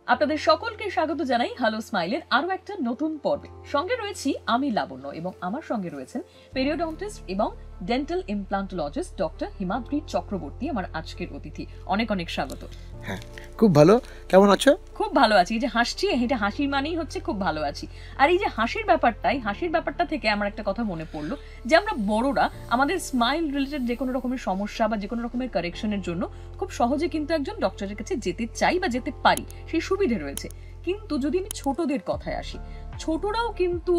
আপনাদের সকলকে স্বাগত জানাই হ্যালো স্মাইলের আরো একটা নতুন পর্বে। সঙ্গে রয়েছি আমি লাবণ্য এবং আমার সঙ্গে রয়েছেন পেরিওডন্টিস্ট এবং ডেন্টাল ইমপ্লান্টোলজিস্ট ডক্টর হিমাদ্রি চক্রবর্তী, আমার আজকের অতিথি। অনেক অনেক স্বাগত। হ্যাঁ, খুব ভালো। কেমন আছো? খুব ভালো আছি। এই যে হাসছি, এটা হাসির মানেই হচ্ছে খুব ভালো আছি। আর এই যে হাসির ব্যাপারটা থেকে আমার একটা কথা মনে পড়লো যে আমরা বড়রা আমাদের স্মাইল রিলেটেড যে কোনো রকমের সমস্যা বা যে কোনো রকমের কারেকশনের জন্য খুব সহজে কিন্তু একজন ডক্টরের কাছে যেতে চাই বা যেতে পারি, সেই সুবিধে রয়েছে। কিন্তু যদি আমি ছোটদের কথায় আসি, ছোটরাও কিন্তু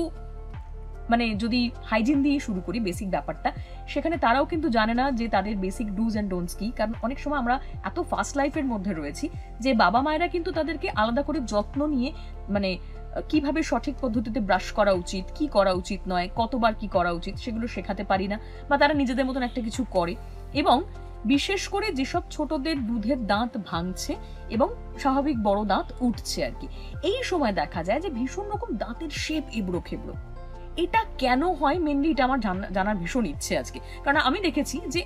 মানে যদি হাইজিন দিয়ে শুরু করি বেসিক ব্যাপারটা, সেখানে তারাও কিন্তু জানে না যে তাদের বেসিক ডুজ অ্যান্ড ডোন্টস কি। কারণ অনেক সময় আমরা এত ফাস্ট লাইফের মধ্যে রয়েছি যে বাবা মায়েরা কিন্তু তাদেরকে আলাদা করে যত্ন নিয়ে মানে কিভাবে সঠিক পদ্ধতিতে ব্রাশ করা উচিত, কি করা উচিত নয়, কতবার কি করা উচিত, সেগুলো শেখাতে পারি না, বা তারা নিজেদের মতন একটা কিছু করে। এবং বিশেষ করে যেসব ছোটদের দুধের দাঁত ভাঙছে এবং স্বাভাবিক বড় দাঁত উঠছে আর কি, এই সময় দেখা যায় যে ভীষণ রকম দাঁতের শেপ এবড়ো খেবড়ো। এটা কেন হয় মেনলি, এটা আমার জানার ভীষণ ইচ্ছে আজকে। কারণ আমি দেখেছি যে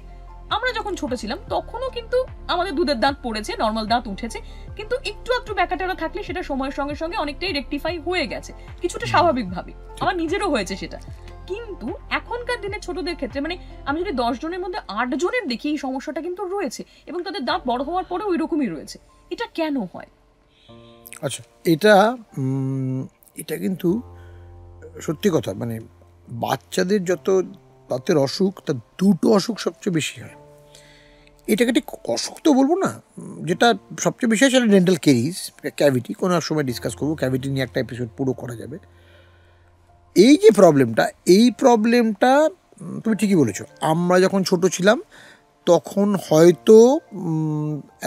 আমরা যখন ছোট ছিলাম তখনও কিন্তু আমাদের দুধের দাঁত পড়েছে, নর্মাল দাঁত উঠেছে, কিন্তু একটু একটু ব্যাকাটারা থাকলে সেটা সময়ের সঙ্গে সঙ্গে অনেকটাই রেকটিফাই হয়ে গেছে, কিছুটা স্বাভাবিকভাবে। আমার নিজেরও হয়েছে সেটা। কিন্তু এখনকার দিনে ছোটদের ক্ষেত্রে মানে আমি যদি 10 জনের মধ্যে 8 জনের দেখি এই সমস্যাটা কিন্তু রয়েছে এবং তাদের দাঁত বড় হওয়ার পরেও ওই রকমই রয়েছে। এটা কেন হয়? আচ্ছা, এটা কিন্তু সত্যি কথা। মানে বাচ্চাদের যত দাঁতের অসুখ, তার দুটো অসুখ সবচেয়ে বেশি হয়। এটাকে ঠিক অসুখ তো বলবো না, যেটা সবচেয়ে বেশি হয় সেটা ডেন্টাল কেরিজ, ক্যাভিটি। কোনো এক সময় ডিসকাস করবো, ক্যাভিটি নিয়ে একটা এপিসোড পুরো করা যাবে। এই যে প্রবলেমটা তুমি ঠিকই বলেছো। আমরা যখন ছোট ছিলাম তখন হয়তো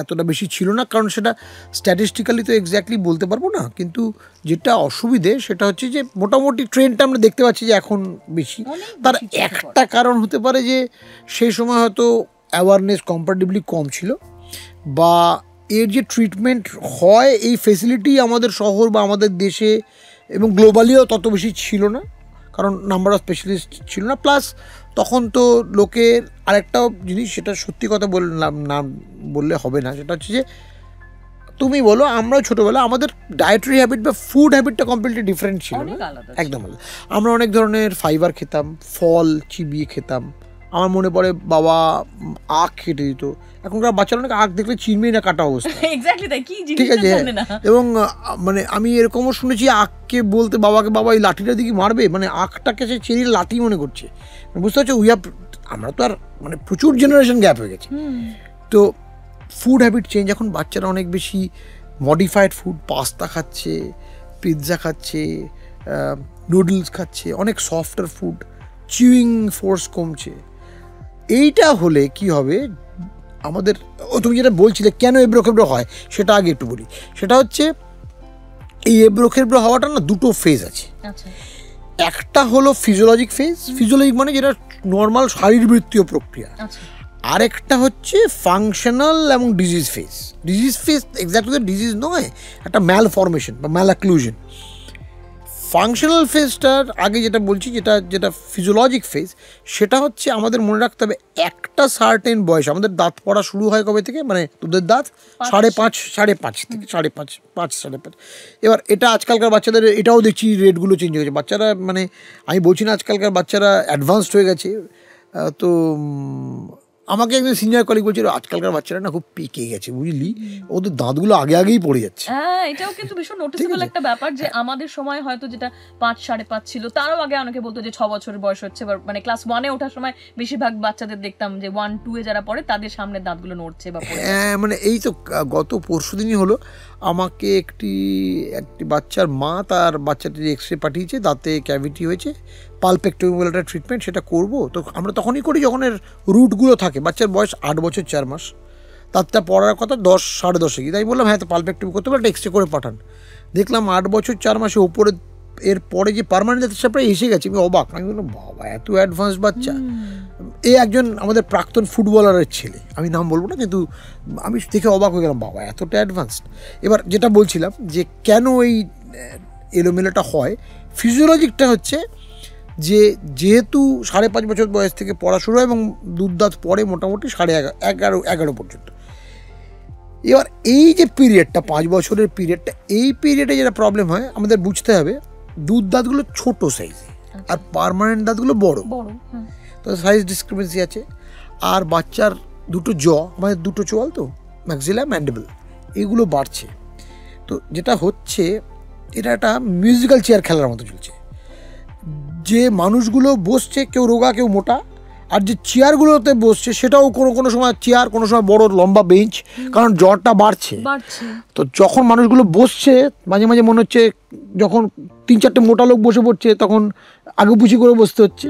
এতটা বেশি ছিল না, কারণ সেটা স্ট্যাটিস্টিক্যালি তো এক্স্যাক্টলি বলতে পারবো না। কিন্তু যেটা অসুবিধে সেটা হচ্ছে যে মোটামুটি ট্রেন্ডটা আমরা দেখতে পাচ্ছি যে এখন বেশি। তার একটা কারণ হতে পারে যে সেই সময় হয়তো অ্যাওয়ারনেস কম্পারেটিভলি কম ছিল, বা এর যে ট্রিটমেন্ট হয় এই ফেসিলিটি আমাদের শহর বা আমাদের দেশে এবং গ্লোবালিও তত বেশি ছিল না, কারণ নাম্বার অফ স্পেশালিস্ট ছিল না। প্লাস তখন তো লোকের আরেকটাও জিনিস, সেটা সত্যি কথা বললাম না বললে হবে না, সেটা হচ্ছে যে তুমি বলো আমরাও ছোটোবেলা আমাদের ডায়েটারি হ্যাবিট বা ফুড হ্যাবিটটা কমপ্লিটলি ডিফারেন্ট ছিল না, একদম আলাদা। আমরা অনেক ধরনের ফাইবার খেতাম, ফল চিবিয়ে খেতাম। আমার মনে পড়ে বাবা আখ কেটে দিত। এখনকার বাচ্চারা অনেক আখ দেখলে চিনবেই না, কাটা অবস্থা। ঠিক আছে। এবং মানে আমি এরকমও শুনেছি আখকে বলতে বাবাকে, বাবা এই লাঠিটা দিকে মারবে, মানে আখটাকে সে চেরিয়ে লাঠি মনে করছে। বুঝতে পারছো, আমরা তো আর মানে প্রচুর জেনারেশন গ্যাপ হয়ে গেছে। তো ফুড হ্যাবিট চেঞ্জ, এখন বাচ্চারা অনেক বেশি মডিফাইড ফুড, পাস্তা খাচ্ছে, পিৎজা খাচ্ছে, নুডলস খাচ্ছে, অনেক সফটার ফুড, চিউইং ফোর্স কমছে। এইটা হলে কি হবে আমাদের, তুমি যেটা বলছিলে কেন এবড়ো খেবড়ো হয় সেটা আগে একটু বলি। সেটা হচ্ছে এই এবড়ো খেবড়ো হওয়াটা না দুটো ফেজ আছে। একটা হলো ফিজিওলজিক ফেজ, ফিজিওলজিক মানে যেটা নর্মাল শারীরবৃত্তীয় প্রক্রিয়া। আরেকটা হচ্ছে ফাংশনাল এবং disease phase. Disease phase exactly disease নয়, একটা ম্যালফরমেশন বা ম্যালাক্লুশন। ফাংশনাল ফেজটার আগে যেটা বলছি, যেটা ফিজিওলজিক ফেজ, সেটা হচ্ছে আমাদের মনে রাখতে হবে একটা সার্টেন বয়স আমাদের দাঁত পড়া শুরু হয় কবে থেকে, মানে দুধের দাঁত 5.5 থেকে 5.5। এবার এটা আজকালকার বাচ্চাদের এটাও দেখছি রেটগুলো চেঞ্জ হয়েছে। বাচ্চারা মানে আমি বলছি না আজকালকার বাচ্চারা অ্যাডভান্সড হয়ে গেছে, তো আমাকে একজন সিনিয়র কলিগ বলছিল আজকালকার বাচ্চারা না খুব পেকে গেছে, বুঝলি, ওদের দাঁতগুলো আগেই পড়ে যাচ্ছে। হ্যাঁ, এটাও কিন্তু ভীষণ নোটিসেবল একটা ব্যাপার যে আমাদের সময় হয়তো যেটা 5-5.5 ছিল, তারও আগে অনেকে বলতো যে 6 বছরের বয়স হচ্ছে। মানে ক্লাস 1-এ ওঠার সময় বেশিরভাগ বাচ্চাদের দেখতাম যে 1-2-এ যারা পড়ে তাদের সামনের দাঁতগুলো নড়ছে বা পড়ে। হ্যাঁ, মানে এই তো গত পরশুদিনই হলো, আমাকে একটি বাচ্চার মা তার বাচ্চাটির এক্সরে পাঠিয়েছে, দাঁতে ক্যাভিটি হয়েছে, পালপেক্টমি বলে একটা ট্রিটমেন্ট, সেটা করবো। তো আমরা তখনই করি যখন এর রুটগুলো থাকে। বাচ্চার বয়স 8 বছর 4 মাস, দাঁতটা পড়ার কথা 10-10.5 কি, তাই বললাম হ্যাঁ তো পালপেক্টমি করতে পারে, একটা এক্সরে করে পাঠান। দেখলাম 8 বছর 4 মাসে ওপরে এরপরে যে পার্মানেন্ট দাঁতের প্রায় এসে গেছে। আমি অবাক, আমি বললাম বাবা এত অ্যাডভান্স বাচ্চা। এই একজন আমাদের প্রাক্তন ফুটবলারের ছেলে, আমি নাম বলবো না, কিন্তু আমি দেখে অবাক হয়ে গেলাম, বাবা এতটা অ্যাডভান্সড। এবার যেটা বলছিলাম যে কেন এই এলোমেলোটা হয়, ফিজিওলজিকটা হচ্ছে যে যেহেতু 5.5 বছর বয়স থেকে পড়া শুরু হয় এবং দুধ দাঁত পড়ে মোটামুটি 11.5 পর্যন্ত, এবার এই যে পিরিয়ডটা 5 বছরের পিরিয়ডটা, এই পিরিয়ডে যেটা প্রবলেম হয় আমাদের বুঝতে হবে, দুধ দাঁতগুলো ছোট সাইজে আর পার্মানেন্ট দাঁতগুলো বড়, তো সাইজ ডিসক্রিপেন্সি আছে। আর বাচ্চার দুটো মানে দুটো চোয়াল, তো ম্যাক্সিলা ম্যান্ডিবল, এগুলো বাড়ছে। তো যেটা হচ্ছে, এটা একটা মিউজিক্যাল চেয়ার খেলার মতো চলছে। যে মানুষগুলো বসছে, কেউ রোগা কেউ মোটা, আর যে চেয়ারগুলোতে বসছে সেটাও কোনো সময় চেয়ার, কোনো সময় বড় লম্বা বেঞ্চ, কারণ জ্বরটা বাড়ছে। তো যখন মানুষগুলো বসছে মাঝে মাঝে মনে হচ্ছে, যখন 3-4টে মোটা লোক বসে পড়ছে তখন আগুপুচি করে বসতে হচ্ছে,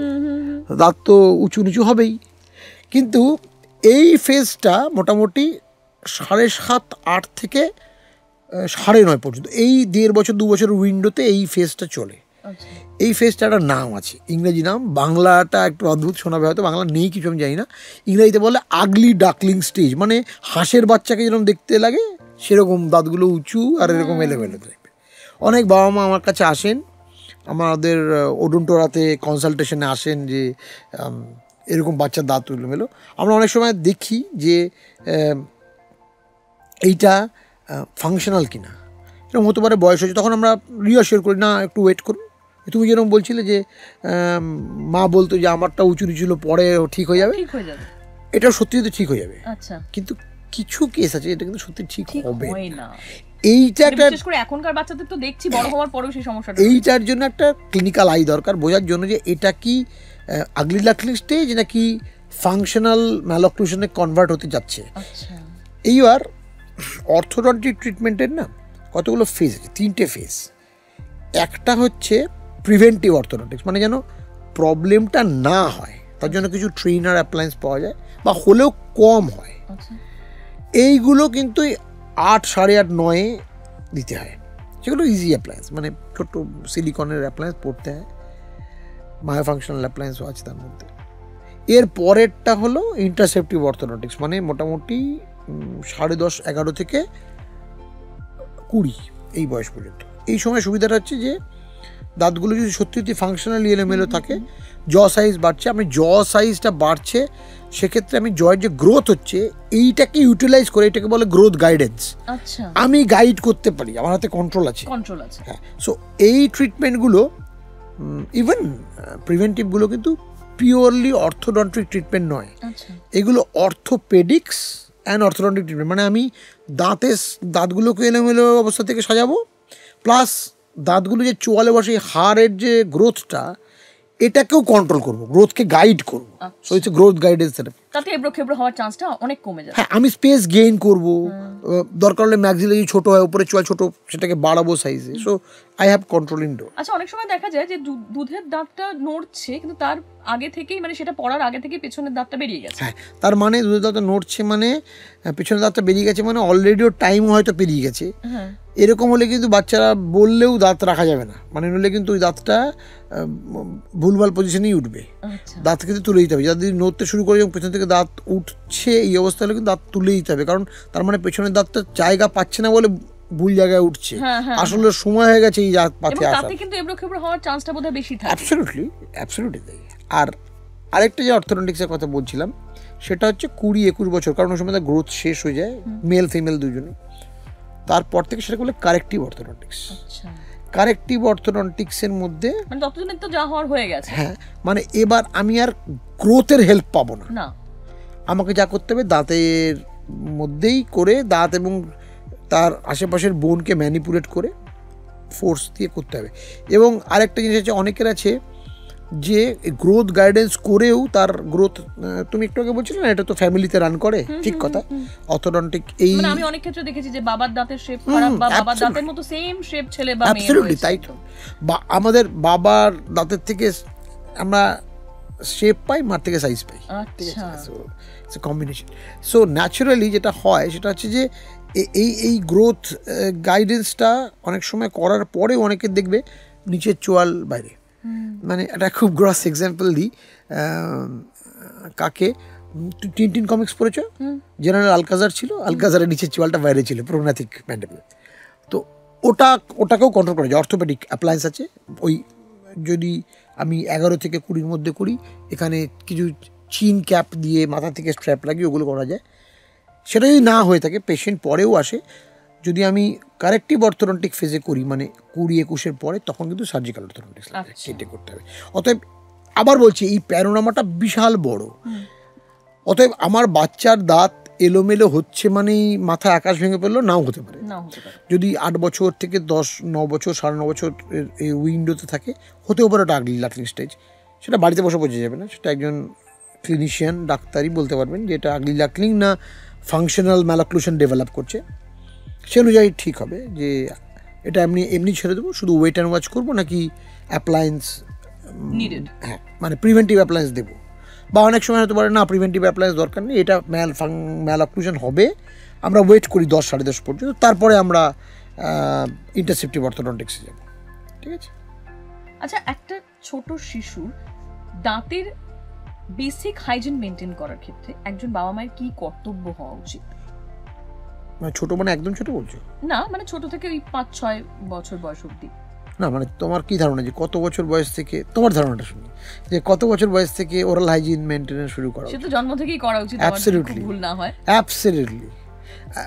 দাঁত তো উঁচু নিচু হবেই। কিন্তু এই ফেজটা মোটামুটি 7.5-8 থেকে 9.5 পর্যন্ত, এই 1.5 বছর 2 বছরের উইন্ডোতে এই ফেজটা চলে। এই ফেজটা একটা নাম আছে, ইংরেজি নাম, বাংলাটা একটু অদ্ভুত শোনাবে হয়তো, বাংলা নেই কিছু আমি জানি না। ইংরেজিতে বলে আগলি ডাকলিং স্টেজ, মানে হাঁসের বাচ্চাকে যেরকম দেখতে লাগে সেরকম দাঁতগুলো উঁচু আর এরকম এলোমেলো টাইপের। অনেক বাবা মা আমার কাছে আসেন, আমাদের ওডোন্টোরাতে কনসালটেশনে আসেন, যে এরকম বাচ্চার দাঁত এলোমেলো। আমরা অনেক সময় দেখি যে এইটা ফাংশনাল কিনা, এরকম হতে পারে, বয়স হয়েছে, তখন আমরা রিঅ্যাসিওর করি, না একটু ওয়েট করুন। তুমি যেরকম বলছিলে যে মা বলতো যে আমারটা উঁচু নিচু ছিল, পরে ঠিক হয়ে যাবে, এটা সত্যি তো ঠিক হয়ে যাবে। কিন্তু কিছু কেস আছে এটা কিন্তু সত্যি ঠিক হবে না। এইটা একটা, বিশেষ করে এখনকার বাচ্চাদের তো দেখছি বড় হওয়ার পরেও সেই সমস্যাটা। এইটার জন্য একটা ক্লিনিক্যাল আই দরকার, বোঝার জন্য যে এটা কি আগলি ডাকলিং স্টেজ নাকি ফাংশনাল ম্যালঅক্লুশনে কনভার্ট হতে যাচ্ছে। এইবার অর্থোডন্টিক ট্রিটমেন্টের না কতগুলো ফেজ আছে, 3টে ফেজ। একটা হচ্ছে প্রিভেন্টিভ অর্থোডন্টিক্স, মানে যেন প্রবলেমটা না হয় তার জন্য কিছু ট্রেনার অ্যাপ্লায়েন্স পাওয়া যায়, বা হলেও কম হয়। এইগুলো কিন্তু 8, 8.5, 9 দিতে হয়, সেগুলো ইজি অ্যাপ্লায়েন্স, মানে ছোট্ট সিলিকনের অ্যাপ্লায়েন্স পড়তে হয়, মায়োফাংশনাল অ্যাপ্লায়েন্সও আছে তার মধ্যে। এর পরেরটা হলো ইন্টারসেপটিভ অর্থোডন্টিক্স, মানে মোটামুটি 10.5, 11 থেকে 20 এই বয়স পর্যন্ত। এই সময় সুবিধাটা হচ্ছে যে দাঁতগুলো যদি সত্যি ফাংশনালি এলোমেলো থাকে, জ সাইজ বাড়ছে, আমি জ সাইজটা বাড়ছে, সেক্ষেত্রে আমি জয়ের যে গ্রোথ হচ্ছে এইটাকে ইউটিলাইজ করে, এটাকে বলে গ্রোথ গাইডেন্স। আমি গাইড করতে পারি, আমার হাতে কন্ট্রোল আছে। হ্যাঁ, সো এই ট্রিটমেন্টগুলো, ইভেন প্রিভেন্টিভগুলো কিন্তু পিওরলি অর্থোডন্টিক ট্রিটমেন্ট নয়, এগুলো অর্থোপেডিক্স অ্যান্ড অর্থোডন্টিক ট্রিটমেন্ট। মানে আমি দাঁতগুলোকে এলোমেলো অবস্থা থেকে সাজাবো, প্লাস দাঁতগুলো যে চোয়ালে বসে হাড়ের যে গ্রোথটা, এটাকেও কন্ট্রোল করবো, গ্রোথকে গাইড করবো। So it's growth guidance therapy. তাতে এবড়ো হওয়ার চান্সটা অনেক কমে যাবে। হ্যাঁ, আমি স্পেস গেইন করবো, দরকার হলে ম্যাক্সিলা যদি ছোটো হয়, উপরে চোয়াল ছোটো, সেটাকে বাড়াবো সাইজে। So I have control indoor. আচ্ছা, অনেক সময় দেখা যায় যে দুধের দাঁতটা নড়ছে, কিন্তু তার আগে থেকেই, মানে সেটা পড়ার আগে থেকেই পেছনের দাঁতটা বেরিয়ে গেছে। হ্যাঁ, তার মানে দুধের দাঁতটা নড়ছে মানে পেছনের দাঁতটা বেরিয়ে গেছে, মানে অলরেডি ওর টাইম হয়তো পেরিয়ে গেছে। এরকম হলে কিন্তু বাচ্চারা বললেও দাঁত রাখা যাবে না, মানে নইলে কিন্তু ওই দাঁতটা ভুলভাল পজিশনেই উঠবে, দাঁত কিন্তু তুলে দিতে হবে। যদি নড়তে শুরু করে এবং পেছন থেকে দাঁত উঠছে, এই অবস্থা হলে কিন্তু দাঁত তুলে দিতে হবে, কারণ তার মানে পেছনের দাঁতটা জায়গা পাচ্ছে না বলে ভুল জায়গায় উঠছে, আসলে সময় হয়ে গেছে এই দাঁত পাচ্ছে আসার। তাতে কিন্তু এবড়ো হওয়ার চান্সটা বোধহয় বেশি থাকে। অ্যাবসলিউটলি তাই। আর আরেকটা যে অর্থোডন্টিক্সের কথা বলছিলাম, সেটা হচ্ছে 20-21 বছর, কারণ ওই সময় তার গ্রোথ শেষ হয়ে যায়, মেল ফিমেল দুজনে। তারপর থেকে সেটা বলে কারেক্টিভ অর্থোডন্টিক্স। কারেক্টিভ অর্থোডন্টিক্সের মধ্যে মানে ততদিনে তো যা হওয়ার হয়ে গেছে। হ্যাঁ, মানে এবার আমি আর গ্রোথের হেল্প পাবো না, আমাকে যা করতে হবে দাঁতের মধ্যেই করে, দাঁত এবং তার আশেপাশের বোনকে ম্যানিপুলেট করে ফোর্স দিয়ে করতে হবে। এবং আরেকটা জিনিস আছে, অনেকের আছে যে গ্রোথ গাইডেন্স করেও তার গ্রোথ, তুমি একটু আগে বলছিলে না এটা তো ফ্যামিলিতে রান করে, ঠিক কথা। অর্থোডন্টিক এই, মানে আমি অনেক ক্ষেত্রে দেখেছি যে বাবার দাঁতের শেপ খারাপ, বা বাবার দাঁতের মতো সেম শেপ ছেলে বা মেয়ে। অ্যাবসলিউটলি তাই তো, বা আমাদের বাবার দাঁতের থেকে আমরা শেপ পাই, মার থেকে সাইজ পাই, ঠিক আছে। So it's a combination. So naturally যেটা হয় সেটা হচ্ছে যে এই গ্রোথ গাইডেন্সটা অনেক সময় করার পরেও অনেকে দেখবে নিচের চোয়াল বাইরে। মানে একটা খুব গ্রস এক্সাম্পল দিই, কাকে, টিনটিন কমিক্স পড়েছ? জেনারেল আলকাজার ছিল, আলকাজারের নিচের চোয়ালটা বাইরে ছিল, প্রোগনাথিক ম্যান্ডিবল। তো ওটাকেও কন্ট্রোল করা যায়, অর্থোপেডিক অ্যাপ্লায়েন্স আছে। ওই যদি আমি 11 থেকে 20 মধ্যে করি, এখানে কিছু চিন ক্যাপ দিয়ে মাথা থেকে স্ট্র্যাপ লাগিয়ে ওগুলো করা যায়। সেটা যদি না হয়ে থাকে, পেশেন্ট পরেও আসে, যদি আমি কারেক্টিভ অর্থোডন্টিক ফেজে করি, মানে 20-21 পরে, তখন কিন্তু সার্জিক্যাল অর্থোডন্টিক্স সেটা করতে হবে। অতএব আবার বলছি, এই প্যানোরামাটা বিশাল বড়। অতএব আমার বাচ্চার দাঁত এলোমেলো হচ্ছে মানেই মাথায় আকাশ ভেঙে পড়লো, নাও হতে পারে। যদি 8 বছর থেকে 9 বছর 9.5 বছর এই উইন্ডোতে থাকে, হতেও পারে ওটা আগলি লাকলিং স্টেজ। সেটা বাড়িতে বসে বোঝা যাবে না, সেটা একজন ক্লিনিশিয়ান ডাক্তারই বলতে পারবেন যে এটা আগলি লাকলিং না ফাংশনাল ম্যালাক্লুশন ডেভেলপ করছে। সে অনুযায়ী ঠিক হবে যে এটা এমনি ছেড়ে দেবো, শুধু ওয়েট অ্যান্ড ওয়াচ করবো, নাকি অ্যাপ্লায়েন্স, হ্যাঁ মানে প্রিভেন্টিভ অ্যাপ্লায়েন্স দেবো। বা অনেক সময় হতে পারে না, প্রিভেন্টিভ অ্যাপ্লায়েন্স দরকার নেই, এটা ম্যালাক্লুশন হবে, আমরা ওয়েট করি 10-10.5 পর্যন্ত, তারপরে আমরা ইন্টারসেপটিভ অর্থোডন্টিক্সে যাব। ঠিক আছে। আচ্ছা, একটা ছোট শিশুর দাঁতের বেসিক হাইজিন মেনটেন করার ক্ষেত্রে একজন বাবা মায়ের কি কর্তব্য হওয়া উচিত? মানে ছোট মানে একদম ছোট বলছো? না, মানে ছোট থেকে ওই 5-6 বছর বয়স অবধি। না মানে তোমার কি ধারণা যে কত বছর বয়স থেকে, তোমার ধারণাটা শুনি, যে কত বছর বয়স থেকে ওরাল হাইজিন মেনটেনেন্স শুরু করা? সে তো জন্ম থেকেই করা উচিত, অ্যাবসলিউটলি ভুল না হয়। অ্যাবসলিউটলি।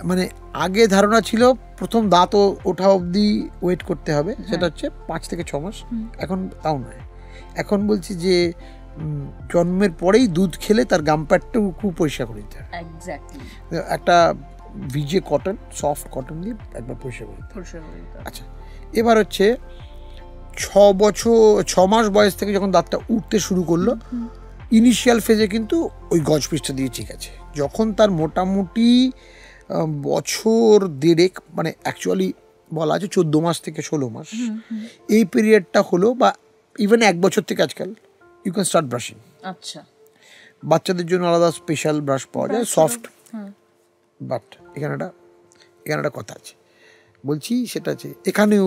মানে আগে ধারণা ছিল প্রথম দাঁত ওঠা অবধি ওয়েট করতে হবে, সেটা হচ্ছে 5 থেকে 6 মাস। এখন তাও নয়, এখন বলছি যে জন্মের পরেই দুধ খেলে তার গামপ্যাডটাও খুব পরিষ্কার করে দিতে হবে। একটা ভিজে কটন, সফট কটন দিয়ে একবার পরিষ্কার করে দিতে হবে। আচ্ছা, এবার হচ্ছে 6 মাস বয়স থেকে যখন দাঁতটা উঠতে শুরু করলো, ইনিশিয়াল ফেজে কিন্তু ওই গজ পৃষ্ঠ দিয়ে ঠিক আছে। যখন তার মোটামুটি বছর দেড়েক, মানে অ্যাকচুয়ালি বলা আছে 14 মাস থেকে 16 মাস, এই পিরিয়ডটা হলো, বা ইভেন 1 বছর থেকে আজকাল ইউ ক্যান স্টার্ট ব্রাশিং। আচ্ছা, বাচ্চাদের জন্য আলাদা স্পেশাল ব্রাশ পাওয়া যায়, সফট। বাট এখানে একটা কথা আছে, বলছি সেটা আছে, এখানেও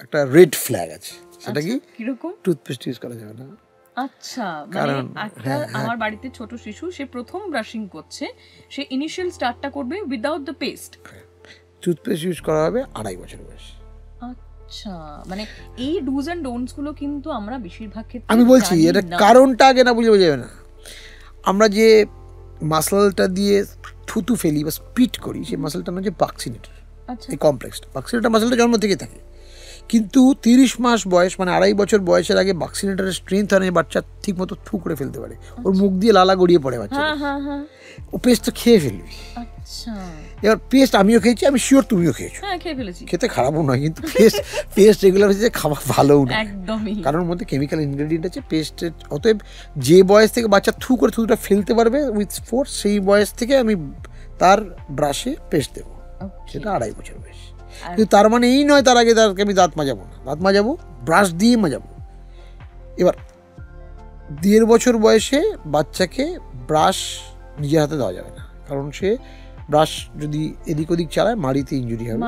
একটা রেড ফ্ল্যাগ আছে। সেটা কি? টুথপেস্ট ইউজ করা যাবে না। আচ্ছা, মানে একটা আমার বাড়িতে ছোট শিশু, সে প্রথম ব্রাশিং করছে, সে ইনিশিয়াল স্টার্টটা করবে without the paste. Toothpaste use করা হবে 2.5 বছর বয়স। আচ্ছা, মানে এই ডুজ এন্ড ডোন্টস গুলো কিন্তু আমরা বেশিরভাগ ক্ষেত্রে, আমি বলছি এটা কারণটা আগে না বুঝে যাবে না। আমরা যে মাসলটা দিয়ে থুতু ফেলি বা স্পিট করি, সেই মাসলটা হচ্ছে বাক্সিনেটর। এই কমপ্লেক্সটা, বাক্সিনেটর মাসলটা জন্ম থেকে থাকে, কিন্তু 30 মাস বয়স মানে 2.5 বছর বয়সের আগে বাক্সিনেটরের স্ট্রেংথ হয় না, বাচ্চা ঠিক মতো থু করে ফেলতে পারে, ওর মুখ দিয়ে লালা গড়িয়ে পড়ে বাচ্চা, ও পেস্ট তো খেয়ে ফেলবি। এবার পেস্ট আমিও খেয়েছি, আমি শিওর তুমিও খেয়েছো। খেতে খারাপও নয়, কিন্তু পেস্ট রেগুলার হচ্ছে খাবার ভালোও না, কারণ ওর মধ্যে কেমিক্যাল ইনগ্রেডিয়েন্ট আছে পেস্টের। অতএব যে বয়স থেকে বাচ্চা থু করে থুটা ফেলতে পারবে উইথ ফোর্স, সেই বয়স থেকে আমি তার ব্রাশে পেস্ট দেবো, সেটা 2.5 বছর বয়স। কিন্তু তার মানে এই নয় তার আগে তাকে আমি দাঁত মাজাবো না, দাঁত মাজাবো ব্রাশ দিয়ে মাজাবো। এবার 1.5 বছর বয়সে বাচ্চাকে ব্রাশ নিজের হাতে দেওয়া যাবে না, কারণ সে ব্রাশ যদি এদিক ওদিক চালায় মাড়িতে ইনজুরি হবে।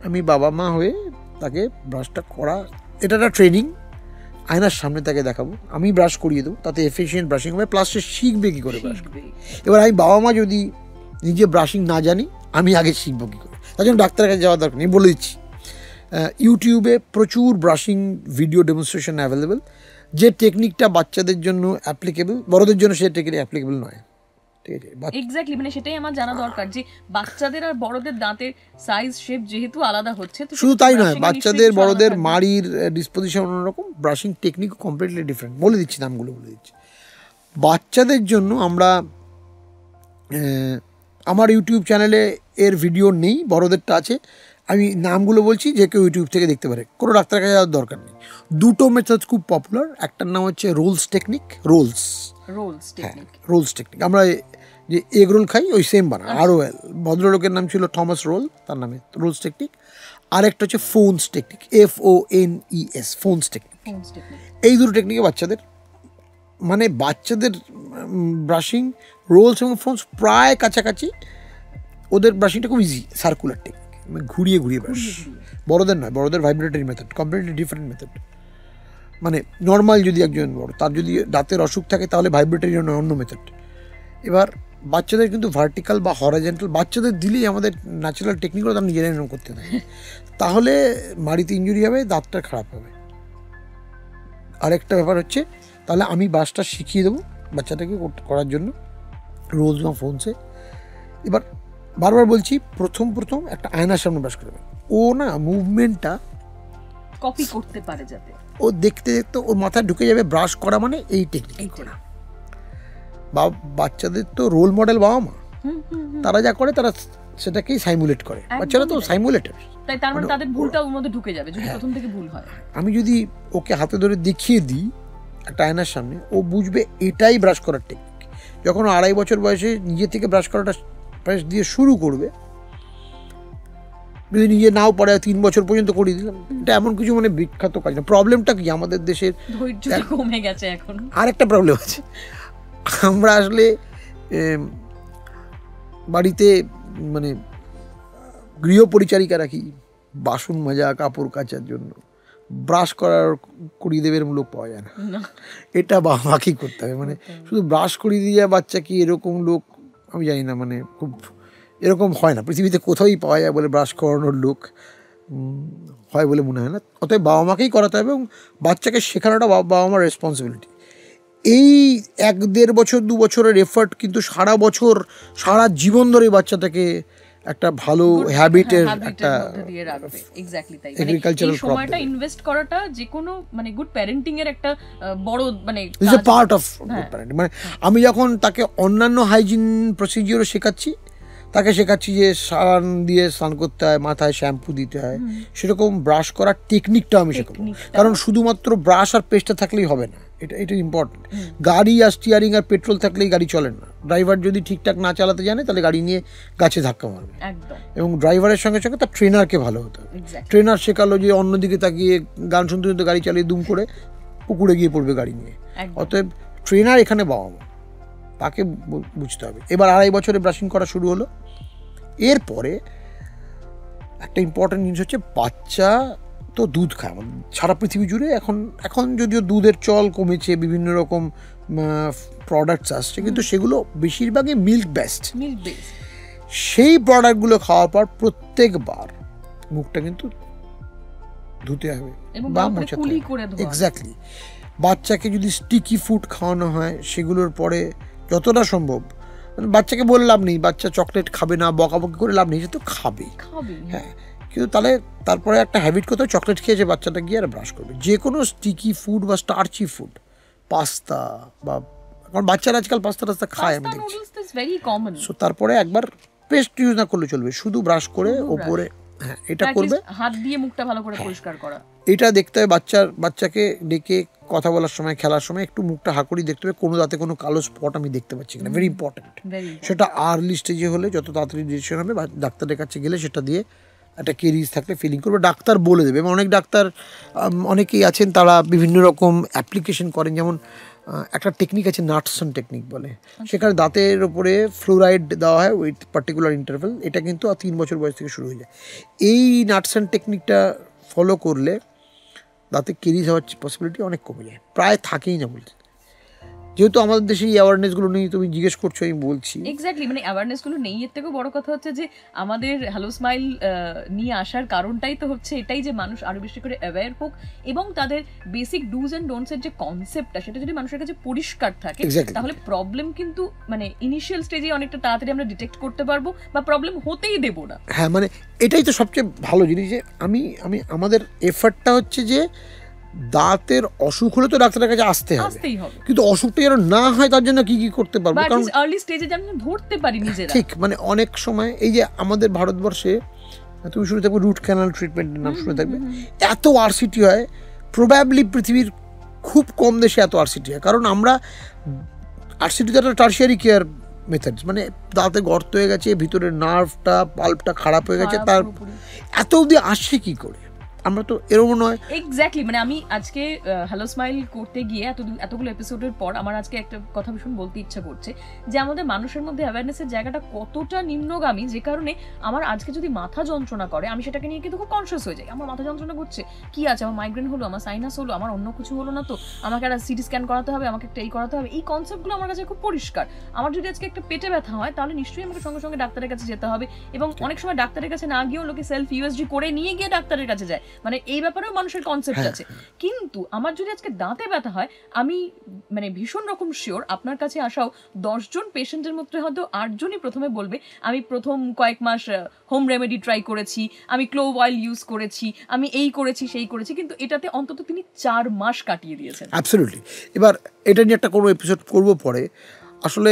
আমি বাবা মা হয়ে তাকে ব্রাশটা করা, এটা একটা ট্রেনিং, আয়নার সামনে তাকে দেখাবো, আমি ব্রাশ করিয়ে দেবো, তাতে এফিশিয়েন্ট ব্রাশিং হবে, প্লাস সে শিখবে কী করে ব্রাশ করবে। এবার আমি বাবা মা যদি নিজে ব্রাশিং না জানি, আমি আগে শিখবো কী করে, তার জন্য ডাক্তারের কাছে যাওয়ার দরকার নেই। বলে দিচ্ছি, ইউটিউবে প্রচুর ব্রাশিং ভিডিও ডেমনস্ট্রেশন অ্যাভেলেবেল। যে টেকনিকটা বাচ্চাদের জন্য অ্যাপ্লিকেবল, বড়দের জন্য সে টেকনিক অ্যাপ্লিকেবল নয়। ঠিক আছে, এক্স্যাক্টলি, মানে সেটাই আমার জানা দরকার যে বাচ্চাদের আর বড়দের দাঁতের সাইজ শেপ যেহেতু আলাদা হচ্ছে, তো শুধু তাই নয়, বাচ্চাদের বড়দের মাড়ির ডিসপোজিশন অন্যরকম, ব্রাশিং টেকনিকও কমপ্লিটলি ডিফারেন্ট। বলে দিচ্ছি, নামগুলো বলে দিচ্ছি। বাচ্চাদের জন্য আমরা আমার ইউটিউব চ্যানেলে এর ভিডিও নেই, বড়দেরটা আছে, আমি নামগুলো বলছি, যে কেউ ইউটিউব থেকে দেখতে পারে, কোনো ডাক্তারের কাছে যাওয়ার দরকার নেই। 2টো মেথড খুব পপুলার, একটার নাম হচ্ছে রোলস টেকনিক। রোলস টেকনিক আমরা যে এগ রোল খাই ওই সেম বানা, আরও ভদ্রলোকের নাম ছিল থমাস রোল, তার নামে রোলস টেকনিক। আরেকটা হচ্ছে FONES technique, FONES, FONES technique. এই দুটো টেকনিকে বাচ্চাদের ব্রাশিং, রোলস এবং ফোনস প্রায় কাছাকাছি। ওদের ব্রাশিংটা খুব ইজি, সার্কুলার টেকনিক, মানে ঘুরিয়ে ব্রাশ। বড়দের নয়, বড়দের vibratory method, completely different method. মানে নর্মাল যদি একজন বড়, তার যদি দাঁতের অসুখ থাকে তাহলে ভাইব্রেটরি অন্য মেথড। এবার বাচ্চাদের কিন্তু ভার্টিক্যাল বা হরাইজন্টাল বাচ্চাদের দিলেই আমাদের ন্যাচারাল টেকনিকগুলো তারা নিজেরাই করতে থাকে, তাহলে মাড়িতে ইনজুরি হবে, দাঁতটা খারাপ হবে। আরেকটা ব্যাপার হচ্ছে, তাহলে আমি ব্রাশটা শিখিয়ে দেবো বাচ্চাটাকে করার জন্য রোলস বা ফোনসে। এবার বারবার বলছি, প্রথম একটা আয়নার সামনে ব্রাশ করবে, ও না মুভমেন্টটা কপি করতে পারে যাতে, ও দেখতে দেখতে ওর মাথায় ঢুকে যাবে ব্রাশ করা মানে এই টেকনিক করা। বাচ্চাদের তো রোল মডেল বাবা মা, তারা যা করে তারা সেটাকেই সাইমুলেট করে, বাচ্চারা তো সাইমুলেটার। তাই তার মানে তাদের ভুলটা ওর মধ্যে ঢুকে যাবে যদি প্রথম থেকে ভুল হয়। আমি যদি ওকে হাতে ধরে দেখিয়ে দিই একটা আয়নার সামনে, ও বুঝবে এটাই ব্রাশ করার টেকনিক। যখন 2.5 বছর বয়সে নিজে থেকে ব্রাশ করাটা ব্রাশ দিয়ে শুরু করবে, যদি নিজে নাও পড়ে 3 বছর পর্যন্ত করিয়ে দিলাম, এটা এমন কিছু মানে বিখ্যাত কাজ না। প্রবলেমটা কি আমাদের দেশের, ধৈর্যটা কমে গেছে এখন। আর একটা প্রবলেম আছে, আমরা আসলে বাড়িতে মানে গৃহ পরিচারিকা রাখি বাসন মাজা কাপড় কাচার জন্য, ব্রাশ করিয়ে দেবে এরকম লোক পাওয়া যায় না। এটা বাবা মাকেই করতে হবে, মানে শুধু ব্রাশ করিয়ে দিয়ে বাচ্চা কি এরকম লোক আমি জানি না, মানে খুব এরকম হয় না পৃথিবীতে, কোথাওই পাওয়া যায় বলে ব্রাশ করানোর লোক হয় বলে মনে হয় না। অতএব বাবা মাকেই করাতে হবে, এবং বাচ্চাকে শেখানোটা বাবা মার রেসপন্সিবিলিটি। এই 1-1.5 বছর 2 বছরের এফার্ট কিন্তু সারা বছর সারা জীবন ধরে বাচ্চাটাকে একটা ভালো হ্যাবিটের একটা এগ্রিকালচারাল সময়টা ইনভেস্ট করাটা যে কোনো মানে গুড প্যারেন্টিং এর একটা বড় মানে is a part of good parenting. মানে আমি যখন তাকে অন্যান্য হাইজিন প্রসিজিওরও শেখাচ্ছি, তাকে শেখাচ্ছি যে স্নান দিয়ে স্নান করতে হয়, মাথায় শ্যাম্পু দিতে হয়, সেরকম ব্রাশ করার টেকনিকটা আমি শেখাবো। কারণ শুধুমাত্র ব্রাশ আর পেস্টটা থাকলেই হবে না, এটা ইম্পর্টেন্ট। গাড়ি আর স্টিয়ারিং আর পেট্রোল থাকলেই গাড়ি চলে না। ড্রাইভার যদি ঠিকঠাক না চালাতে জানে তাহলে গাড়ি নিয়ে গাছে ধাক্কা মারবে। এবং ড্রাইভারের সঙ্গে সঙ্গে তার ট্রেনারকে ভালো হতে হবে। ট্রেনার শেখালো যে অন্যদিকে তাকিয়ে গান শুনতে শুনতে গাড়ি চালিয়ে দুম করে পুকুরে গিয়ে পড়বে গাড়ি নিয়ে। অতএব ট্রেনার এখানে বাবা মা, তাকে বুঝতে হবে। এবার 2.5 বছরে ব্রাশিং করা শুরু হলো। এরপরে একটা ইম্পর্টেন্ট জিনিস হচ্ছে, বাচ্চা তো দুধ খায় সারা পৃথিবী জুড়ে। এখন যদিও দুধের চল কমেছে, বিভিন্ন রকম প্রোডাক্টস আসছে, কিন্তু সেগুলো বেশিরভাগই মিল্ক বেসড। সেই প্রোডাক্টগুলো খাওয়ার পর প্রত্যেকবার মুখটা কিন্তু ধুতে হবে বা মোছাতে হবে। এক্স্যাক্টলি। বাচ্চাকে যদি স্টিকি ফুড খাওয়ানো হয়, সেগুলোর পরে যতটা সম্ভব, বাচ্চাকে বলে লাভ নেই, বাচ্চা চকলেট খাবে না, বকাবকি করে লাভ নেই, সে তো খাবে। হ্যাঁ, কিন্তু তারপরে একটা হ্যাবিট করতে হবে, চকলেট খেয়েছে বাচ্চাটা গিয়ে আর ব্রাশ করবে। যে কোনো স্টিকি ফুড বা স্টার্চি ফুড, পাস্তা বা, কারণ বাচ্চারা আজকাল পাস্তা টাস্তা খায় আমি দেখছি, সো তারপরে একবার পেস্ট ইউজ না করলে চলবে, শুধু ব্রাশ করে ওপরে, হ্যাঁ এটা করবে, হাত দিয়ে মুখটা ভালো করে পরিষ্কার করা। এটা দেখতে হবে বাচ্চাকে ডেকে কথা বলার সময়, খেলার সময় একটু মুখটা হাঁকুড়ি দেখতে হবে, কোনো দাঁতে কোনো কালো স্পট আমি দেখতে পাচ্ছি কিনা, ভেরি ইম্পর্টেন্ট। সেটা আর্লি স্টেজে হলে যত তাড়াতাড়ি ডিসিশন হবে, ডাক্তারের কাছে গেলে সেটা দিয়ে একটা কেরিজ থাকলে ফিলিং করবে, ডাক্তার বলে দেবে। এবং অনেক ডাক্তার, অনেকেই আছেন তারা বিভিন্ন রকম অ্যাপ্লিকেশন করেন, যেমন একটা টেকনিক আছে নাটসন টেকনিক বলে, সেখানে দাঁতের ওপরে ফ্লোরাইড দেওয়া হয় উইথ পার্টিকুলার ইন্টারভেল। এটা কিন্তু 3 বছর বয়স থেকে শুরু হয়ে যায়। এই নাটসন টেকনিকটা ফলো করলে দাঁতে কেরিজ হওয়ার পসিবিলিটি অনেক কমে যায়, প্রায় থাকেই না বলতে। যেহেতু আমাদের দেশে এই অ্যাওয়ারনেসগুলো নেই, তুমি জিজ্ঞেস করছো, আমি বলছি এক্স্যাক্টলি, মানে অ্যাওয়ারনেসগুলো নেই। এর থেকেও বড় কথা হচ্ছে যে আমাদের হ্যালো স্মাইল নিয়ে আসার কারণটাই তো হচ্ছে এটাই, যে মানুষ আরো বেশি করে অ্যাওয়্যার হোক এবং তাদের বেসিক ডুজ অ্যান্ড ডোন্টস এর যে কনসেপ্টটা, সেটা যদি মানুষের কাছে পরিষ্কার থাকে, তাহলে প্রবলেম কিন্তু মানে ইনিশিয়াল স্টেজে অনেকটা তাড়াতাড়ি আমরা ডিটেক্ট করতে পারবো বা প্রবলেম হতেই দেব না। হ্যাঁ, মানে এটাই তো সবচেয়ে ভালো জিনিস, যে আমাদের এফার্টটা হচ্ছে যে দাঁতের অসুখ হলে তো ডাক্তারের কাছে আসতেই হবে, কিন্তু অসুখটা যেন না হয় তার জন্য কি করতে পারবো, কারণ আর্লি স্টেজে যেন ধরতে পারি নিজেরা। ঠিক, মানে অনেক সময় এই যে আমাদের ভারতবর্ষে তুমি শুনে থাকবে রুট ক্যানাল ট্রিটমেন্টের নাম শুনে থাকবে, এত আরসিটি হয়, প্রবাবলি পৃথিবীর খুব কম দেশে এত আরসিটি হয়। কারণ আমরা আরসিটি তো একটা টার্সিয়ারি কেয়ার মেথডস, মানে দাঁতে গর্ত হয়ে গেছে, ভিতরের নার্ভটা পাল্পটা খারাপ হয়ে গেছে, তার এত অবধি আসছে কি করে, আমরা তো এরকম নয়। এক্স্যাক্টলি, মানে আমি আজকে হ্যালো স্মাইল করতে গিয়ে এতগুলো এপিসোডের পর আমার আজকে একটা কথা ভীষণ বলতে ইচ্ছা করছে, যে আমাদের মানুষের মধ্যে অ্যাওয়ারনেসের জায়গাটা কতটা নিম্নগামী, যে কারণে আমার আজকে যদি মাথা যন্ত্রণা করে, আমি সেটাকে নিয়ে কিন্তু খুব কনসিয়াস হয়ে যাই। আমার মাথা যন্ত্রণা করছে, কি আছে, আমার মাইগ্রেন হলো, আমার সাইনাস হলো, আমার অন্য কিছু হলো না তো, আমাকে একটা সিটি স্ক্যান করাতে হবে, আমাকে একটা এই করাতে হবে। এই কনসেপ্টগুলো আমার কাছে খুব পরিষ্কার। আমার যদি আজকে একটা পেটে ব্যথা হয়, তাহলে নিশ্চয়ই আমাকে সঙ্গে সঙ্গে ডাক্তারের কাছে যেতে হবে। এবং অনেক সময় ডাক্তারের কাছে না গিয়েও লোকে সেলফ ইউএসজি করে নিয়ে গিয়ে ডাক্তারের কাছে যায়, মানে এই ব্যাপারেও মানুষের কনসেপ্ট আছে। কিন্তু আমার যদি আজকে দাঁতে ব্যথা হয়, আমি মানে ভীষণ রকম শিওর আপনার কাছে আসাও 10 জন পেশেন্টের মধ্যে হয়তো 8 জনই প্রথমে বলবে আমি প্রথম কয়েক মাস হোম রেমেডি ট্রাই করেছি, আমি ক্লোভ অয়েল ইউজ করেছি, আমি এই করেছি সেই করেছি, কিন্তু এটাতে অন্তত তিনি 4 মাস কাটিয়ে দিয়েছেন। অ্যাবসলিউটলি। এবার এটা নিয়ে একটা কোনো এপিসোড করবো পরে। আসলে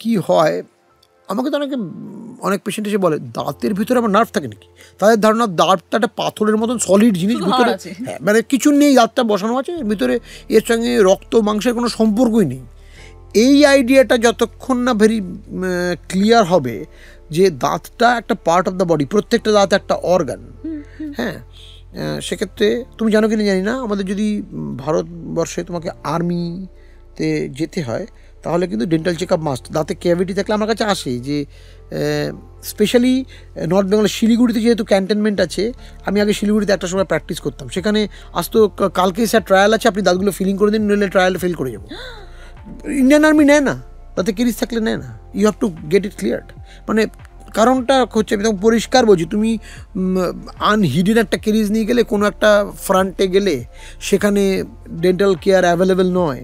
কি হয়, আমাকে তো অনেক পেশেন্ট এসে বলে দাঁতের ভিতরে আমার নার্ভ থাকে নাকি। তাদের ধারণা দাঁতটা একটা পাথরের মতন সলিড জিনিস, ভিতরে হ্যাঁ মানে কিছু নেই, দাঁতটা বসানো আছে এর ভিতরে, এর সঙ্গে রক্ত মাংসের কোনো সম্পর্কই নেই। এই আইডিয়াটা যতক্ষণ না ভেরি ক্লিয়ার হবে যে দাঁতটা একটা পার্ট অফ দ্য বডি, প্রত্যেকটা দাঁত একটা অর্গান, হ্যাঁ, সেক্ষেত্রে তুমি জানো কিনা জানি না, আমাদের যদি ভারতবর্ষে তোমাকে আর্মিতে যেতে হয় তাহলে কিন্তু ডেন্টাল চেক আপ মাস্ট। দাঁতে ক্যাভিটি থাকলে আমার কাছে আসে যে স্পেশালি নর্থ বেঙ্গলের শিলিগুড়িতে যেহেতু ক্যান্টনমেন্ট আছে, আমি আগে শিলিগুড়িতে একটা সময় প্র্যাকটিস করতাম, সেখানে আসতো কালকে স্যার ট্রায়াল আছে, আপনি দাঁতগুলো ফিলিং করে দিন, নইলে ট্রায়ালে ফেল করে যাবো। ইন্ডিয়ান আর্মি নেয় না, তাতে কেরিজ থাকলে নেয় না, you have to get it cleared. মানে কারণটা হচ্ছে আমি তখন পরিষ্কার বলছি, তুমি আনহিডেন একটা কেরিজ নিয়ে গেলে কোনো একটা ফ্রন্টে গেলে সেখানে ডেন্টাল কেয়ার অ্যাভেলেবেল নয়,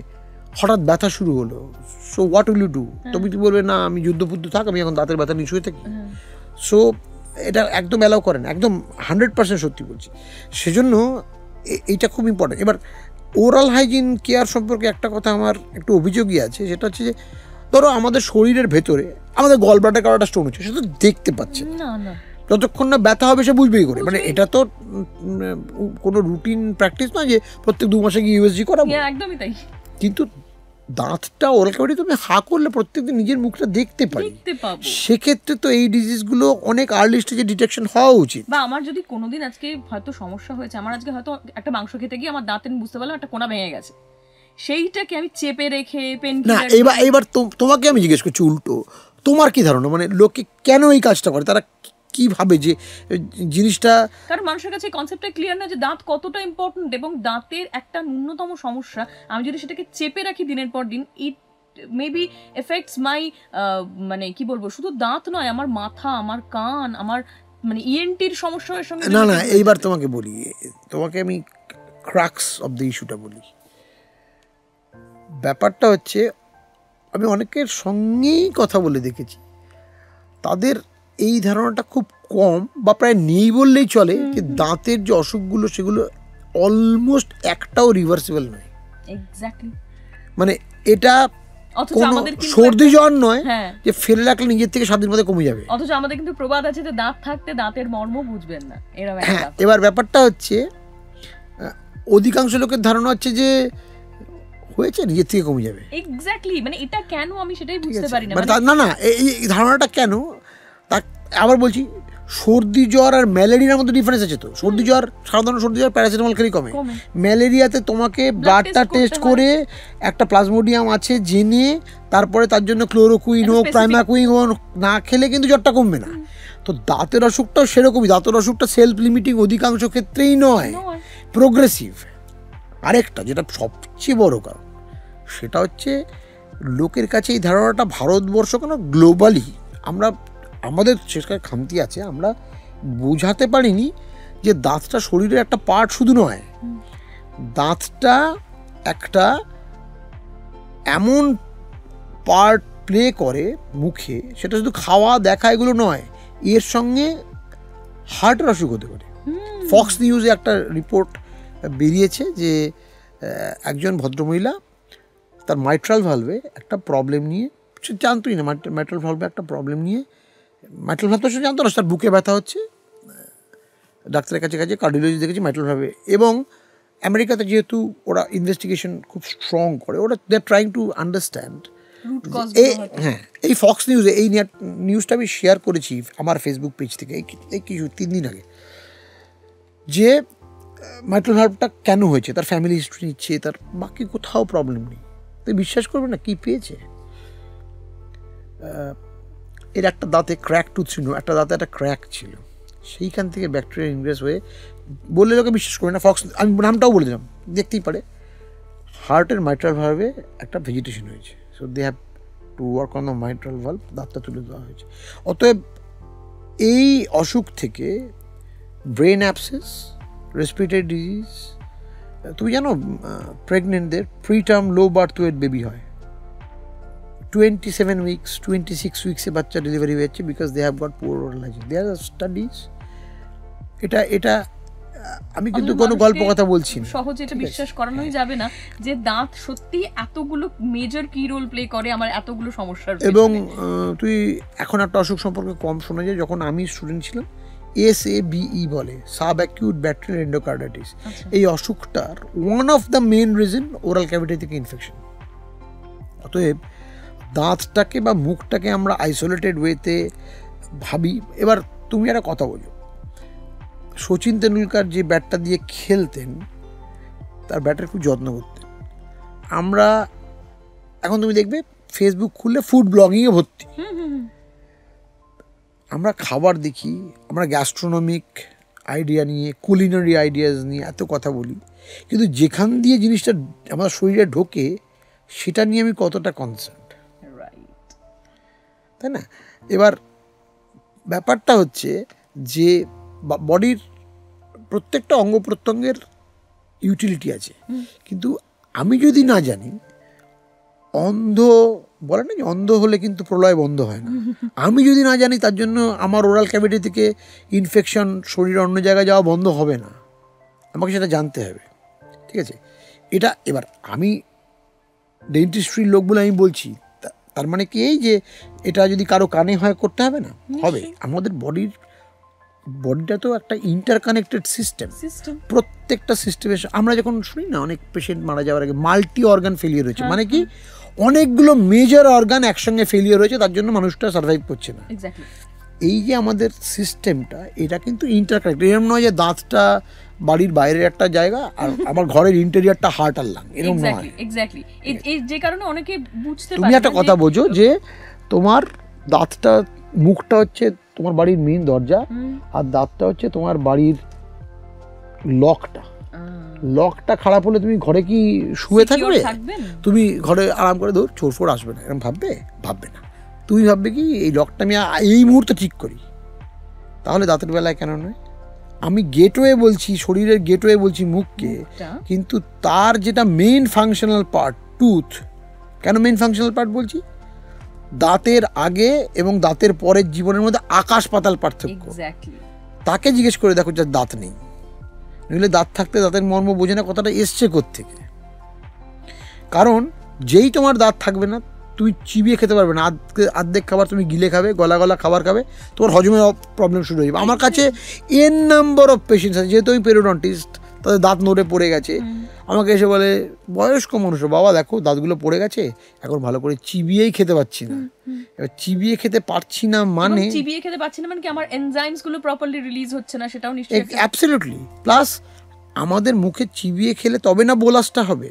হঠাৎ ব্যথা শুরু হলো, so what will you do? তুমি বলবে না আমি যুদ্ধপুদ্ধ থাক, আমি এখন দাঁতের ব্যথা নিয়ে শুয়ে থাকি। সো এটা একদম অ্যালাউ করেন, একদম 100% সত্যি বলছি। সেজন্য এইটা খুব ইম্পর্টেন্ট। এবার ওরাল হাইজিন কেয়ার সম্পর্কে একটা কথা আমার একটু অভিযোগই আছে, সেটা হচ্ছে যে ধরো আমাদের শরীরের ভেতরে আমাদের গলব্লাডার কারোটা স্টোন হচ্ছে, সেটা তো দেখতে পাচ্ছে না, যতক্ষণ না ব্যথা হবে সে বুঝবেই করে। মানে এটা তো কোনো রুটিন প্র্যাকটিস নয় যে প্রত্যেক 2 মাসে গিয়ে ইউএসজি করাবো, একদমই তাই। কিন্তু দাঁতটা ওরাল ক্যাভিটি তুমি হা করলে প্রত্যেকদিন নিজের মুখটা দেখতে পারি, সেক্ষেত্রে তো এই ডিজিজগুলো অনেক আর্লি স্টেজে ডিটেকশন হওয়া উচিত। বা আমার যদি কোনোদিন আজকে হয়তো সমস্যা হয়েছে, আমার আজকে হয়তো একটা মাংস খেতে গিয়ে আমার দাঁতে বুঝতে পারলাম একটা কোনা ভেঙে গেছে, সেইটাকে আমি চেপে রেখে পেন না, এবার তোমাকে আমি জিজ্ঞেস করছি উল্টো, তোমার কি ধারণা, মানে লোকে কেন এই কাজটা করে, তারা কি ভাবে যে জিনিসটা, কারণ মানুষের কাছে কনসেপ্টটা ক্লিয়ার না যে দাঁত কতটা ইম্পর্টেন্ট, এবং দাঁতের একটা ন্যূনতম সমস্যা আমি যদি সেটাকে চেপে রাখি দিনের পর দিন, ইট মেবি এফেক্টস মাই, মানে কি বলবো, শুধু দাঁত নয়, আমার মাথা, আমার কান, আমার মানে ইএনটির সমস্যার সঙ্গে। না এইবার তোমাকে বলি, তোমাকে আমি ক্রাক্স অফ দ্য ইস্যুটা বলি। ব্যাপারটা হচ্ছে আমি অনেকের সঙ্গেই কথা বলে দেখেছি, তাদের এই ধারণাটা খুব কম বা প্রায় নেই বললেই চলে যে দাঁতের যে অসুখগুলো সেগুলো অলমোস্ট একটাও রিভার্সিবল নয়। এক্স্যাক্টলি, মানে এটা কোনো সর্দি জ্বর নয় যে ফেলে রাখলে নিজের থেকে 7 দিন মধ্যে কমে যাবে। অথচ আমাদের কিন্তু প্রবাদ আছে যে দাঁত থাকতে দাঁতের মর্ম বুঝবেন না, এরকম। হ্যাঁ, এবার ব্যাপারটা হচ্ছে অধিকাংশ লোকের ধারণা হচ্ছে যে হয়েছে নিজের থেকে কমে যাবে। এক্স্যাক্টলি, মানে এটা কেন আমি সেটাই বুঝতে পারি না। না এই ধারণাটা কেন, তা আবার বলছি, সর্দি জ্বর আর ম্যালেরিয়ার মধ্যে ডিফারেন্স আছে তো। সর্দি জ্বর, সাধারণ সর্দি জ্বর প্যারাসিটামল খেলেই কমে। ম্যালেরিয়াতে তোমাকে ব্লাডটা টেস্ট করে একটা প্লাজমোডিয়াম আছে জেনে তারপরে তার জন্য ক্লোরোকুইন হোক, প্রাইমাকুইন হোক না খেলে কিন্তু জ্বরটা কমবে না। তো দাঁতের অসুখটাও সেরকমই, দাঁতের অসুখটা সেলফ লিমিটিং অধিকাংশ ক্ষেত্রেই নয়, প্রোগ্রেসিভ। আরেকটা যেটা সবচেয়ে বড় কারণ, সেটা হচ্ছে লোকের কাছে এই ধারণাটা, ভারতবর্ষ কেন গ্লোবালি আমাদের শেষকার খামতি আছে, আমরা বোঝাতে পারিনি যে দাঁতটা শরীরের একটা পার্ট শুধু নয়, দাঁতটা একটা এমন পার্ট প্লে করে মুখে, সেটা শুধু খাওয়া দেখা এগুলো নয়, এর সঙ্গে হার্টের অসুখ হতে পারে। ফক্স নিউজে একটা রিপোর্ট বেরিয়েছে যে একজন ভদ্রমহিলা তার মাইট্রাল ভালভে একটা প্রবলেম নিয়ে, সে জানতোই না মাইট্রাল ভালভে একটা প্রবলেম নিয়ে, মাইট্রাল ভালভ তো সে জানতো না, তার বুকে ব্যথা হচ্ছে, ডাক্তারের কাছে কার্ডিওলজি দেখেছি মাইট্রাল ভালভে। এবং আমেরিকাতে যেহেতু ওরা ইনভেস্টিগেশন খুব স্ট্রং করে, ওরা দে আর ট্রাইং টু আন্ডারস্ট্যান্ড। হ্যাঁ, এই ফক্স নিউজে এই নিউজটা আমি শেয়ার করেছি আমার ফেসবুক পেজ থেকে এই কিছু 3 দিন আগে, যে মাইট্রাল ভালভটা কেন হয়েছে, তার ফ্যামিলি হিস্ট্রি নিচ্ছে, তার বাকি কোথাও প্রবলেম নেই। তো বিশ্বাস করবে না কি পেয়েছে, এর একটা দাঁতে ক্র্যাক টুথ ছিল, একটা দাঁতে একটা ক্র্যাক ছিল, সেইখান থেকে ব্যাকটেরিয়া ইনগ্রেস হয়ে, বললে লোকে বিশ্বাস করে না, ফক্স আমি নামটাও বলে দিলাম, দেখতেই পারে, হার্টের মাইট্রাল ভালভে একটা ভেজিটেশন হয়েছে। So they have to work on the mitral valve, দাঁতটা তুলে দেওয়া হয়েছে। অতএব এই অসুখ থেকে ব্রেন অ্যাবসেস, রেসপিরেটরি ডিজিজ। তুমি জানো প্রেগনেন্টদের preterm low birth weight baby হয়, 27 উইকস 26 উইক্সে বাচ্চা ডেলিভারি হয়েছে, because they have got poor oral hygiene. There are studies. এটা আমি কিন্তু কোনো গল্প কথা বলছি না, সহজে এটা বিশ্বাস করানোই যাবে না যে দাঁত সত্যি এতগুলো মেজর কি রোল প্লে করে আমার এতগুলো সমস্যার। এবং তুই এখন একটা অসুখ সম্পর্কে কম শোনা যায়, যখন আমি স্টুডেন্ট ছিলাম SABE বলে, সাব অ্যাকিউট ব্যাকটেরিয়াল এন্ডোকার্ডাইটিস। এই অসুখটার one of the main reason oral cavity থেকে ইনফেকশন। অতএব দাঁতটাকে বা মুখটাকে আমরা আইসোলেটেড ওয়েতে ভাবি। এবার তুমি একটা কথা বলো, সচিন তেন্ডুলকার যে ব্যাটটা দিয়ে খেলতেন তার ব্যাটের খুব যত্ন করতেন। আমরা এখন তুমি দেখবে ফেসবুক খুললে ফুড ব্লগিংয়ে ভর্তি। আমরা খাবার দেখি, আমরা গ্যাস্ট্রোনমিক আইডিয়া নিয়ে, কুলিনারি আইডিয়াস নিয়ে এত কথা বলি, কিন্তু যেখান দিয়ে জিনিসটা আমার শরীরে ঢোকে সেটা নিয়ে আমি কতটা কনসার্ন, তাই না? এবার ব্যাপারটা হচ্ছে যে বডির প্রত্যেকটা অঙ্গ প্রত্যঙ্গের ইউটিলিটি আছে, কিন্তু আমি যদি না জানি, অন্ধ বলে না যে অন্ধ হলে কিন্তু প্রলয় বন্ধ হয় না, আমি যদি না জানি তার জন্য আমার ওরাল ক্যাভিটি থেকে ইনফেকশন শরীরের অন্য জায়গায় যাওয়া বন্ধ হবে না, আমাকে সেটা জানতে হবে, ঠিক আছে? এটা এবার আমি ডেন্টিস্ট্রির লোক বলে আমি বলছি, তার মানে কি এই যে এটা যদি কারো কানে হয় করতে হবে না, হবে। আমাদের বডিটা তো একটা ইন্টারকানেক্টেড সিস্টেম, প্রত্যেকটা সিস্টেমের। আমরা যখন শুনি না অনেক পেশেন্ট মারা যাওয়ার আগে মাল্টি অর্গান ফেলিয়ার হয়েছে, মানে কি অনেকগুলো মেজর অর্গান একসঙ্গে ফেলিয়ার হয়েছে, তার জন্য মানুষটা সার্ভাইভ করছে না। এই যে আমাদের সিস্টেমটা, এটা কিন্তু ইন্টারকানেক্টেড। এরকম নয় যে দাঁতটা বাড়ির বাইরের একটা জায়গা আর আমার ঘরের ইন্টেরিয়রটা হার্ট আর লাং, এরকম নয়। যে কারণে অনেকে বুঝতে পারে। তুমি একটা কথা বোঝো যে তোমার দাঁতটা, মুখটা হচ্ছে তোমার বাড়ির মেইন দরজা, আর দাঁতটা হচ্ছে তোমার বাড়ির লকটা খারাপ হলে তুমি ঘরে কি শুয়ে থাকবে? তুমি ঘরে আরাম করে ধর চোর ফোর আসবে না এরকম ভাববে না। তুমি ভাববে কি এই লকটা আমি এই মুহূর্তে ঠিক করি, তাহলে দাঁতের বেলায় কেন নয়? আমি গেটওয়ে বলছি, শরীরের গেটওয়ে বলছি মুখকে, কিন্তু তার যেটা মেইন ফাংশনাল পার্ট টুথ, কেন মেইন ফাংশনাল পার্ট বলছি? দাঁতের আগে এবং দাঁতের পরের জীবনের মধ্যে আকাশ পাতাল পার্থক্য। তাকে জিজ্ঞেস করে দেখো যার দাঁত নেই, নইলে দাঁত থাকতে দাঁতের মর্ম বোঝে না কথাটা এসছে কোত্থেকে। কারণ যেই তোমার দাঁত থাকবে না, তুমি চিবিয়ে খেতে পারবে না, আর্ধেক খাবার তুমি গিলে খাবে, গলা খাবার খাবে, তোমার হজমের প্রবলেম শুরু হয়ে যাবে। আমার কাছে এন নাম্বার অফ পেশেন্টস আছে, যেহেতু আমি পেরিওডন্টিস্ট, তাদের দাঁত নড়ে পড়ে গেছে, আমাকে এসে বলে বয়স্ক মানুষ, বাবা দেখো দাঁতগুলো পড়ে গেছে, এখন ভালো করে চিবিয়েই খেতে পাচ্ছি না। এবার চিবিয়ে খেতে পারছি না মানে কি আমার এনজাইমস গুলো প্রপারলি রিলিজ হচ্ছে না, সেটাও নিশ্চয়ই অ্যাবসলিউটলি। প্লাস আমাদের মুখে চিবিয়ে খেলে তবে না বোলাসটা হবে,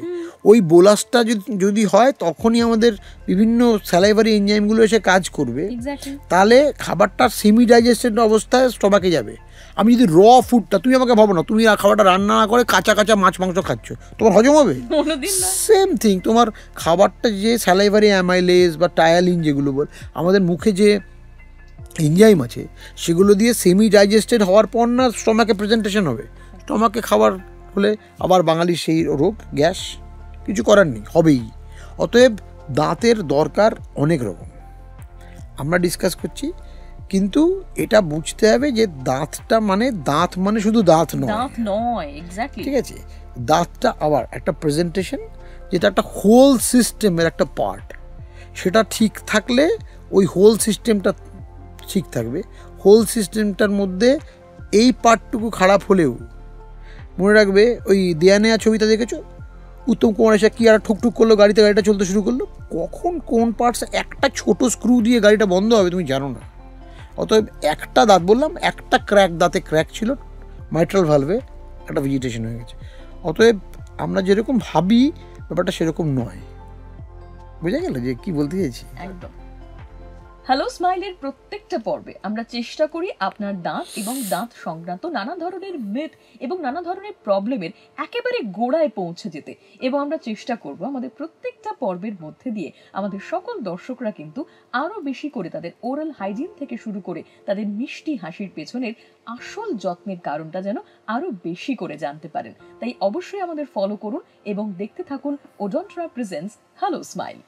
ওই বোলাসটা যদি হয় তখনই আমাদের বিভিন্ন স্যালাইভারি এনজাইমগুলো এসে কাজ করবে, তাহলে খাবারটা সেমি ডাইজেস্টেড অবস্থায় স্টমাকে যাবে। আমি যদি র ফুডটা, তুমি আমাকে ভাবো না তুমি খাবারটা রান্না না করে কাঁচা মাছ মাংস খাচ্ছ, তোমার হজম হবে? সেম থিং, তোমার খাবারটা যে স্যালাইভারি অ্যামাইলেজ বা টায়ালিন যেগুলো বল, আমাদের মুখে যে এনজাইম আছে সেগুলো দিয়ে সেমি ডাইজেস্টেড হওয়ার পর না স্টমাকে প্রেজেন্টেশন হবে। স্টমাকে খাবার হলে আবার বাঙালির সেই রোগ গ্যাস, কিছু করার নেই, হবেই। অতএব দাঁতের দরকার অনেক রকম, আমরা ডিসকাস করছি, কিন্তু এটা বুঝতে হবে যে দাঁতটা মানে দাঁত মানে শুধু দাঁত নয়, ঠিক আছে? দাঁতটা আবার একটা প্রেজেন্টেশন, যেটা একটা হোল সিস্টেমের একটা পার্ট। সেটা ঠিক থাকলে ওই হোল সিস্টেমটা ঠিক থাকবে। হোল সিস্টেমটার মধ্যে এই পার্টটুকু খারাপ হলেও, মনে রাখবে ওই দেয়া নেয়া ছবিটা দেখেছো, উত্তম কুমার এসে কি আর ঠুকঠুক করলো, গাড়িটা চলতে শুরু করলো, কখন কোন পার্টস একটা ছোট স্ক্রু দিয়ে গাড়িটা বন্ধ হবে তুমি জানো না। অতএব একটা দাঁত বললাম, একটা দাঁতে ক্র্যাক ছিল, মাইট্রাল ভালভে একটা ভেজিটেশন হয়ে গেছে। অতএব আমরা যেরকম ভাবি ব্যাপারটা সেরকম নয়। বোঝা গেল যে কি বলতে চাইছি? একদম। হ্যালো স্মাইলের প্রত্যেকটা পর্বে আমরা চেষ্টা করি আপনার দাঁত এবং দাঁত সংক্রান্ত নানা ধরনের মিথ এবং নানা ধরনের প্রবলেমের একেবারে গোড়ায় পৌঁছে যেতে, এবং আমরা চেষ্টা করব আমাদের প্রত্যেকটা পর্বের মধ্যে দিয়ে আমাদের সকল দর্শকরা কিন্তু আরো বেশি করে তাদের ওরাল হাইজিন থেকে শুরু করে তাদের মিষ্টি হাসির পেছনের আসল যত্নের কারণটা যেন আরো বেশি করে জানতে পারেন। তাই অবশ্যই আমাদের ফলো করুন এবং দেখতে থাকুন ওডন্টরা প্রেজেন্টস হ্যালো স্মাইল।